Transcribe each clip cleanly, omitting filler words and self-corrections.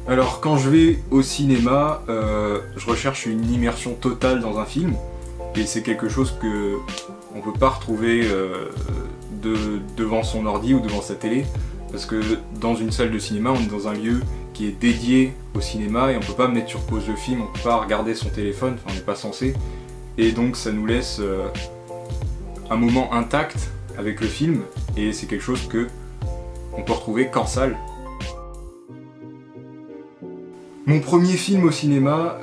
Alors quand je vais au cinéma, je recherche une immersion totale dans un film, et c'est quelque chose que on peut pas retrouver devant son ordi ou devant sa télé, parce que dans une salle de cinéma, on est dans un lieu qui est dédié au cinéma et on peut pas mettre sur pause le film, on peut pas regarder son téléphone, enfin on n'est pas censé, et donc ça nous laisse un moment intact avec le film, et c'est quelque chose que on peut retrouver qu'en salle. Mon premier film au cinéma,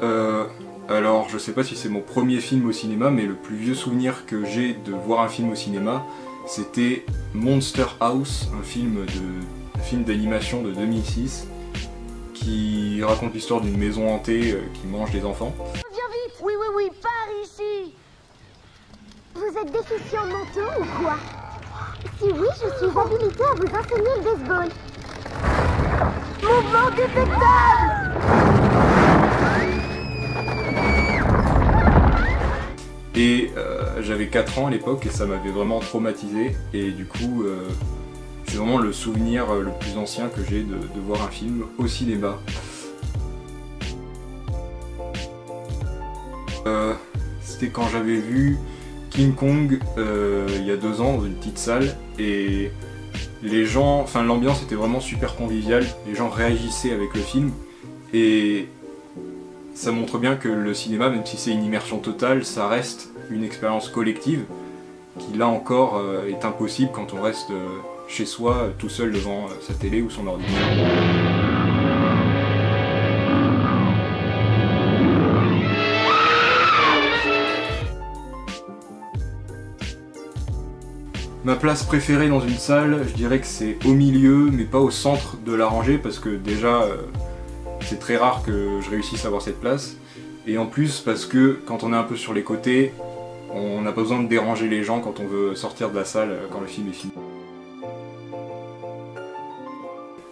alors je sais pas si c'est mon premier film au cinéma, mais le plus vieux souvenir que j'ai de voir un film au cinéma, c'était Monster House, un film d'animation de 2006, qui raconte l'histoire d'une maison hantée qui mange des enfants. Viens vite! Oui, oui, oui, par ici! Vous êtes déficient mentaux ou quoi? Si oui, je suis habilité à vous enseigner le baseball. Mouvement détectable! Et j'avais 4 ans à l'époque et ça m'avait vraiment traumatisé, et du coup c'est vraiment le souvenir le plus ancien que j'ai de voir un film au cinéma. C'était quand j'avais vu King Kong il y a 2 ans dans une petite salle, et les gens, enfin l'ambiance était vraiment super conviviale, les gens réagissaient avec le film, et ça montre bien que le cinéma, même si c'est une immersion totale, ça reste une expérience collective qui là encore est impossible quand on reste chez soi tout seul devant sa télé ou son ordinateur. Ma place préférée dans une salle, je dirais que c'est au milieu, mais pas au centre de la rangée, parce que déjà c'est très rare que je réussisse à avoir cette place, et en plus parce que quand on est un peu sur les côtés, on n'a pas besoin de déranger les gens quand on veut sortir de la salle quand le film est fini.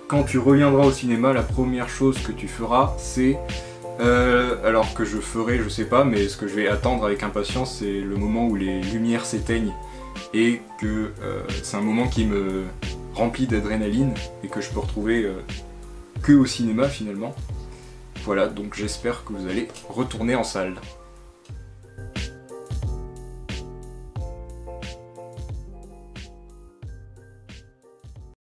Quand tu reviendras au cinéma, la première chose que tu feras, c'est... alors que je ferai, je sais pas, mais ce que je vais attendre avec impatience, c'est le moment où les lumières s'éteignent, et que c'est un moment qui me remplit d'adrénaline, et que je peux retrouver que au cinéma finalement. Voilà, donc j'espère que vous allez retourner en salle.